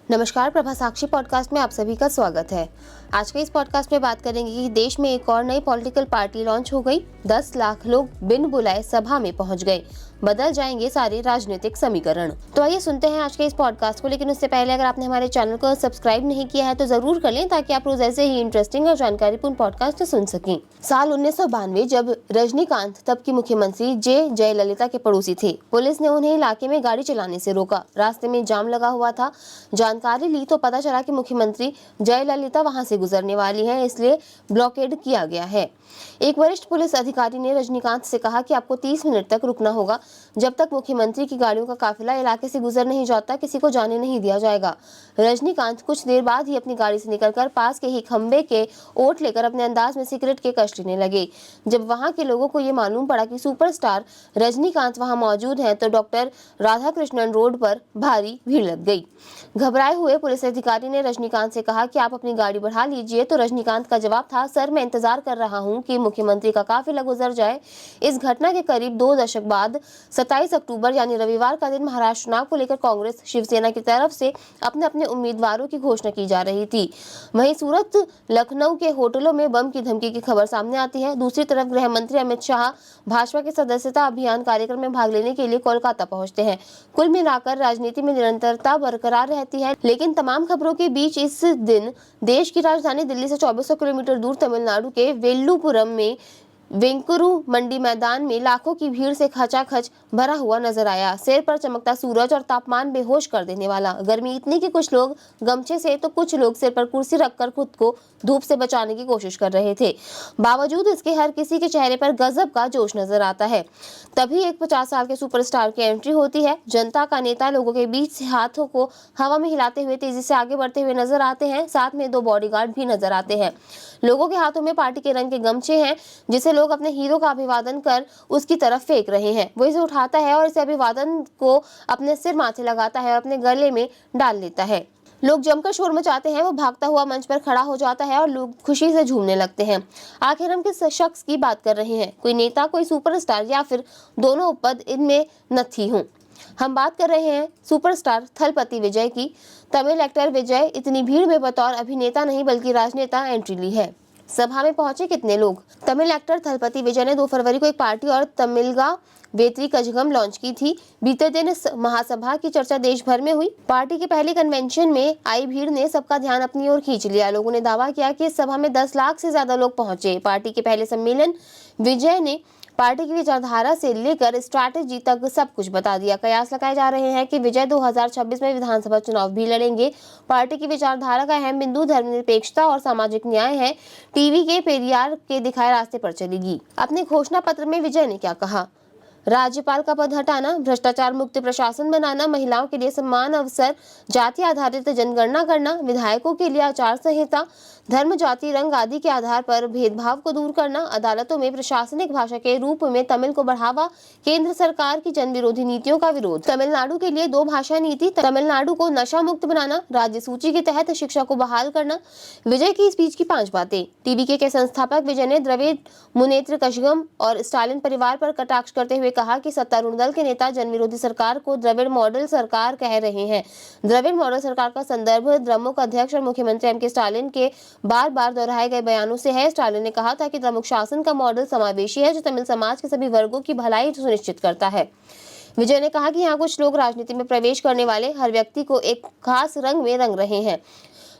नमस्कार, प्रभा साक्षी पॉडकास्ट में आप सभी का स्वागत है। आज के इस पॉडकास्ट में बात करेंगे कि देश में एक और नई पॉलिटिकल पार्टी लॉन्च हो गई। 10 लाख लोग बिन बुलाए सभा में पहुंच गए, बदल जाएंगे सारे राजनीतिक समीकरण। तो आइए सुनते हैं आज के इस पॉडकास्ट को। लेकिन उससे पहले अगर आपने हमारे चैनल को सब्सक्राइब नहीं किया है तो जरूर कर लें, ताकि आप रोज ऐसे ही इंटरेस्टिंग और जानकारीपूर्ण पॉडकास्ट सुन सकें। साल 1992 जब रजनीकांत तब की मुख्यमंत्री जयललिता के पड़ोसी थे, पुलिस ने उन्हें इलाके में गाड़ी चलाने से रोका। रास्ते में जाम लगा हुआ था। जानकारी ली तो पता चला कि मुख्यमंत्री जयललिता वहां से गुजरने वाली हैं, इसलिए ब्लॉकेड किया गया है। एक वरिष्ठ पुलिस अधिकारी ने रजनीकांत से कहा कि आपको 30 मिनट तक रुकना होगा। जब तक मुख्यमंत्री की गाड़ियों का काफिला इलाके से गुजर नहीं जाता, किसी को जाने नहीं दिया जाएगा। रजनीकांत कुछ देर बाद ही अपनी गाड़ी से निकलकर पास के ही खंबे के ओट लेकर अपने अंदाज में सिगरेट के कश लेने लगे। जब वहां के लोगों को ये मालूम पड़ा कि सुपरस्टार रजनीकांत वहां मौजूद हैं, तो डॉक्टर राधाकृष्णन रोड पर भारी भीड़ लग गई। घबराए हुए पुलिस अधिकारी ने रजनीकांत से कहा कि आप अपनी गाड़ी बढ़ा लीजिए। तो रजनीकांत का जवाब था, सर मैं इंतजार कर रहा हूं कि मुख्यमंत्री का काफिला गुजर जाए। इस घटना के करीब 2 दशक बाद 27 अक्टूबर यानी रविवार का दिन महाराष्ट्र चुनाव को लेकर कांग्रेस शिवसेना की तरफ से अपने अपने उम्मीदवारों की घोषणा की जा रही थी। वहीं सूरत लखनऊ के होटलों में बम की धमकी की खबर सामने आती है। दूसरी तरफ गृह मंत्री अमित शाह भाजपा के सदस्यता अभियान कार्यक्रम में भाग लेने के लिए कोलकाता पहुंचते हैं। कुल मिलाकर राजनीति में निरंतरता बरकरार रहती है। लेकिन तमाम खबरों के बीच इस दिन देश की राजधानी दिल्ली से 2400 किलोमीटर दूर तमिलनाडु के वेल्लुपुरम में वेंकुरु मंडी मैदान में लाखों की भीड़ से खचाखच भरा हुआ नजर आया। सिर पर चमकता सूरज और तापमान बेहोश कर देने वाला। गर्मी इतनी कि कुछ लोग गमछे से तो कुछ लोग सिर पर कुर्सी रखकर खुद को धूप से बचाने की कोशिश कर रहे थे। बावजूद इसके हर किसी के चेहरे पर गजब का जोश नजर आता है। तभी एक 50 साल के सुपरस्टार की एंट्री होती है। जनता का नेता लोगों के बीच से हाथों को हवा में हिलाते हुए तेजी से आगे बढ़ते हुए नजर आते हैं। साथ में 2 बॉडीगार्ड भी नजर आते हैं। लोगों के हाथों में पार्टी के रंग के गमछे हैं, जिसे लोग अपने हीरो का अभिवादन कर उसकी तरफ फेंक रहे हैं। वो इसे उठाता है और इसे अभिवादन को अपने सिर माथे लगाता है और अपने गले में डाल लेता है। लोग जमकर शोर मचाते हैं। वो भागता हुआ मंच पर खड़ा हो जाता है और लोग खुशी से झूमने लगते हैं। आखिर हम किस शख्स की बात कर रहे हैं? कोई नेता, कोई सुपरस्टार, या फिर दोनों पद इनमें नथी हूँ? हम बात कर रहे हैं सुपरस्टार थलपति विजय की। तमिल एक्टर विजय इतनी भीड़ में बतौर अभिनेता नहीं बल्कि राजनेता एंट्री ली है। सभा में पहुंचे कितने लोग? तमिल एक्टर थलपति विजय ने 2 फरवरी को एक पार्टी और तमिलगा वेत्री कजगम लॉन्च की थी। बीते दिन इस महासभा की चर्चा देश भर में हुई। पार्टी के पहले कन्वेंशन में आई भीड़ ने सबका ध्यान अपनी ओर खींच लिया। लोगों ने दावा किया कि इस सभा में 10 लाख से ज्यादा लोग पहुंचे। पार्टी के पहले सम्मेलन विजय ने पार्टी की विचारधारा से लेकर स्ट्रैटेजी तक सब कुछ बता दिया। कयास लगाए जा रहे हैं कि विजय 2026 में विधानसभा चुनाव भी लड़ेंगे। पार्टी की विचारधारा का अहम बिंदु धर्मनिरपेक्षता और सामाजिक न्याय है। टीवी के पेरियार के दिखाए रास्ते पर चलेगी। अपने घोषणा पत्र में विजय ने क्या कहा? राज्यपाल का पद हटाना, भ्रष्टाचार मुक्त प्रशासन बनाना, महिलाओं के लिए समान अवसर, जाति आधारित जनगणना करना, विधायकों के लिए आचार संहिता, धर्म, जाति, रंग आदि के आधार पर भेदभाव को दूर करना, अदालतों में प्रशासनिक भाषा के रूप में तमिल को बढ़ावा, केंद्र सरकार की जन विरोधी नीतियों का विरोध, तमिलनाडु के लिए 2 भाषा नीति, तमिलनाडु को नशा मुक्त बनाना, राज्य सूची के तहत शिक्षा को बहाल करना। विजय की स्पीच की 5 बातें। टीवीके के संस्थापक विजय ने द्रविड़ मुनेत्र कशगम और स्टालिन परिवार पर कटाक्ष करते हुए कहा कि सत्तारूढ़ दल के नेता जन विरोधी सरकार को द्रविड़ मॉडल सरकार कह रहे हैं। द्रविड़ मॉडल सरकार का संदर्भ द्रमुक अध्यक्ष और मुख्यमंत्री एम के स्टालिन के बार बार दोहराए गए बयानों से है। स्टालिन ने कहा था कि द्रमुक शासन का मॉडल समावेशी है, जो तमिल समाज के सभी वर्गों की भलाई सुनिश्चित करता है। विजय ने कहा कि यहाँ कुछ लोग राजनीति में प्रवेश करने वाले हर व्यक्ति को एक खास रंग में रंग रहे हैं,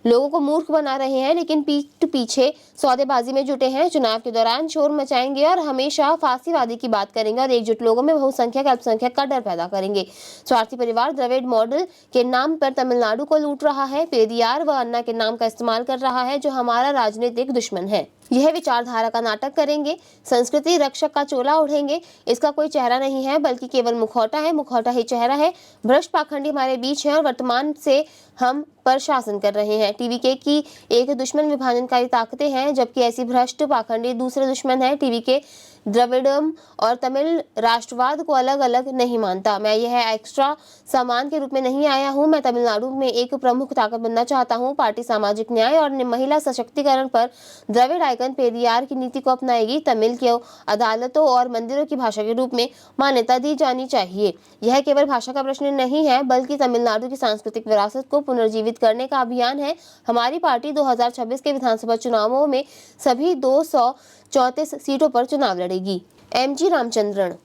लोगों को मूर्ख बना रहे हैं, लेकिन पीठ पीछे सौदेबाजी में जुटे हैं। चुनाव के दौरान शोर मचाएंगे और हमेशा फांसीवादी की बात करेंगे और एकजुट लोगों में बहुसंख्यक अल्पसंख्यक का डर पैदा करेंगे। स्वार्थी परिवार द्रविड़ मॉडल के नाम पर तमिलनाडु को लूट रहा है। पेरियार व अन्ना के नाम का इस्तेमाल कर रहा है, जो हमारा राजनीतिक दुश्मन है। यह विचारधारा का नाटक करेंगे, संस्कृति रक्षक का चोला ओढ़ेंगे। इसका कोई चेहरा नहीं है, बल्कि केवल मुखौटा है। मुखौटा ही चेहरा है। भ्रष्ट पाखंडी हमारे बीच है और वर्तमान से हम पर शासन कर रहे हैं। टीवीके की एक दुश्मन विभाजनकारी ताकतें हैं, जबकि ऐसी भ्रष्ट पाखंडी दूसरे दुश्मन है। टीवीके द्रविड़म और तमिल राष्ट्रवाद को अलग अलग नहीं मानता। मैं यह एक्स्ट्रा सामान के रूप में नहीं आया हूं। मैं तमिलनाडु में एक प्रमुख ताकत बनना चाहता हूं। पार्टी सामाजिक न्याय और महिला सशक्तिकरण पर द्रविड़ आइकन पेरियार की नीति को अपनाएगी। तमिल को अदालतों और मंदिरों की भाषा के रूप में मान्यता दी जानी चाहिए। यह केवल भाषा का प्रश्न नहीं है, बल्कि तमिलनाडु की सांस्कृतिक विरासत को पुनर्जीवित करने का अभियान है। हमारी पार्टी 2026 के विधानसभा चुनावों में सभी 234 सीटों पर चुनाव लड़ेगी। एमजी रामचंद्रन।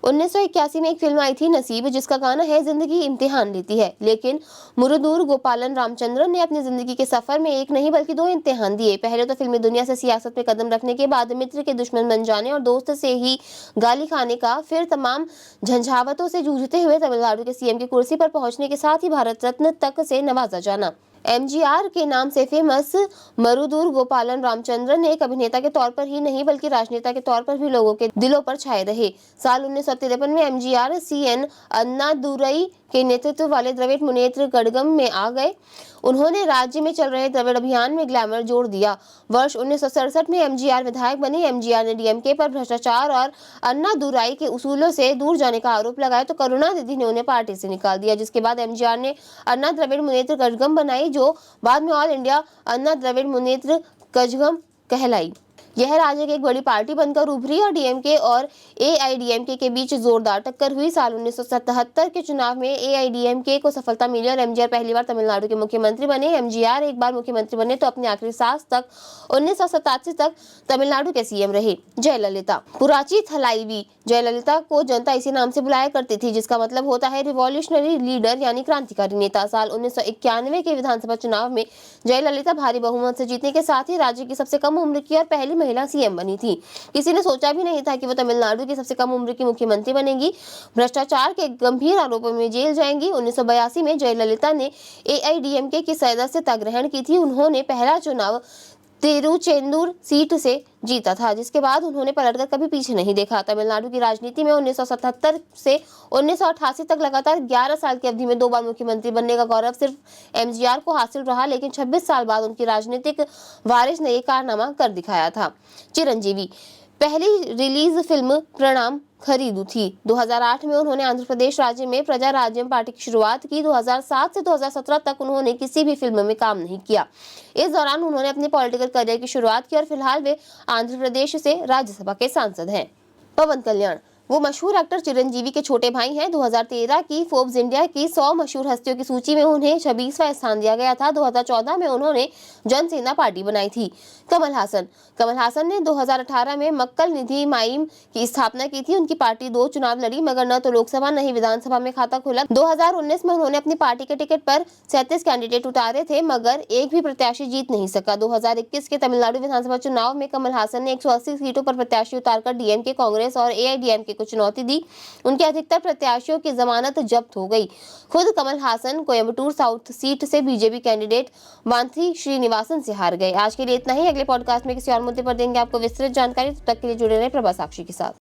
1981 में एक फिल्म आई थी नसीब, जिसका गाना है जिंदगी इम्तिहान लेती है। लेकिन मुरुदुर गोपालन रामचंद्रन ने अपनी जिंदगी के सफर में एक नहीं बल्कि 2 इम्तिहान दिए। पहले तो फिल्मी दुनिया से सियासत में कदम रखने के बाद मित्र के दुश्मन बन जाने और दोस्त से ही गाली खाने का, फिर तमाम झंझावतों से जूझते हुए तमिलनाडु के सीएम की कुर्सी पर पहुंचने के साथ ही भारत रत्न तक से नवाजा जाना। एमजीआर के नाम से फेमस मरुदुर गोपालन रामचंद्रन ने एक अभिनेता के तौर पर ही नहीं बल्कि राजनेता के तौर पर भी लोगों के दिलों पर छाए रहे। साल 1953 में एमजीआर सीएन अन्नादुरई के नेतृत्व वाले द्रविड़ मुनेत्र कड़गम में आ गए। उन्होंने राज्य में चल रहे द्रविड़ अभियान में ग्लैमर जोड़ दिया। वर्ष 1967 में एमजीआर विधायक बने। एमजीआर ने डीएमके पर भ्रष्टाचार और अन्नादुराई के उसूलों से दूर जाने का आरोप लगाया तो करुणानिधि ने उन्हें पार्टी से निकाल दिया, जिसके बाद एमजीआर ने अन्ना द्रविड़ मुनेत्र कड़गम बनाई, जो बाद में ऑल इंडिया अन्ना द्रविड़ मुनेत्र कड़गम कहलाई। यह राज्य की एक बड़ी पार्टी बनकर उभरी और डीएमके और एआईडीएमके के बीच जोरदार टक्कर हुई। साल 1977 के चुनाव में एआईडीएमके को सफलता मिली और एमजीआर पहली बार तमिलनाडु के मुख्यमंत्री बने। एमजीआर एक बार मुख्यमंत्री बने तो अपनी आखिरी सांस तक 1987 तक तमिलनाडु के सीएम रहे। जयललिता। पुराची थलाईवी। जयललिता को जनता इसी नाम से बुलाया करती थी, जिसका मतलब होता है रिवॉल्यूशनरी लीडर यानी क्रांतिकारी नेता। साल 1991 के विधानसभा चुनाव में जयललिता भारी बहुमत से जीतने के साथ ही राज्य की सबसे कम उम्र की और पहली महिला सीएम बनी थी। किसी ने सोचा भी नहीं था कि वो तमिलनाडु की सबसे कम उम्र की मुख्यमंत्री बनेगी। भ्रष्टाचार के गंभीर आरोपों में जेल जाएंगी। 1982 में जयललिता ने एआईडीएमके की सदस्यता ग्रहण की थी। उन्होंने पहला चुनाव तिरुचेंदूर सीट से जीता था, जिसके बाद उन्होंने पलटकर कभी पीछे नहीं देखा। तमिलनाडु की राजनीति में 1977 से 1988 तक लगातार 11 साल की अवधि में 2 बार मुख्यमंत्री बनने का गौरव सिर्फ एमजीआर को हासिल रहा, लेकिन 26 साल बाद उनकी राजनीतिक वारिस ने ये कारनामा कर दिखाया था। चिरंजीवी। पहली रिलीज फिल्म प्रणाम खरीदू थी। 2008 में उन्होंने आंध्र प्रदेश राज्य में प्रजा राज्यम पार्टी की शुरुआत की। 2007 से 2017 तक उन्होंने किसी भी फिल्म में काम नहीं किया। इस दौरान उन्होंने अपने पॉलिटिकल करियर की शुरुआत की और फिलहाल वे आंध्र प्रदेश से राज्यसभा के सांसद हैं। पवन कल्याण। वो मशहूर एक्टर चिरंजीवी के छोटे भाई हैं। 2013 की फोर्ब्स इंडिया की 100 मशहूर हस्तियों की सूची में उन्हें 26वां स्थान दिया गया था। 2014 में उन्होंने जनसेना पार्टी बनाई थी। कमल हासन। कमल हासन ने 2018 में मक्कल निधि माइम की स्थापना की थी। उनकी पार्टी 2 चुनाव लड़ी, मगर न तो लोकसभा न ही विधानसभा में खाता खुला। 2019 में उन्होंने अपनी पार्टी के टिकट पर 37 कैंडिडेट उतारे थे, मगर एक भी प्रत्याशी जीत नहीं सका। 2021 के तमिलनाडु विधानसभा चुनाव में कमल हासन ने 180 सीटों पर प्रत्याशी उतारकर डीएमके, कांग्रेस और एआईडीएमके को चुनौती दी। उनके अधिकतर प्रत्याशियों की जमानत जब्त हो गई। खुद कमल हासन कोयम्बटूर साउथ सीट से बीजेपी कैंडिडेट वांथी श्रीनिवासन से हार गए। आज के लिए इतना ही। अगले पॉडकास्ट में किसी और मुद्दे पर देंगे आपको विस्तृत जानकारी। तब तक के लिए जुड़े रहे प्रभा साक्षी के साथ।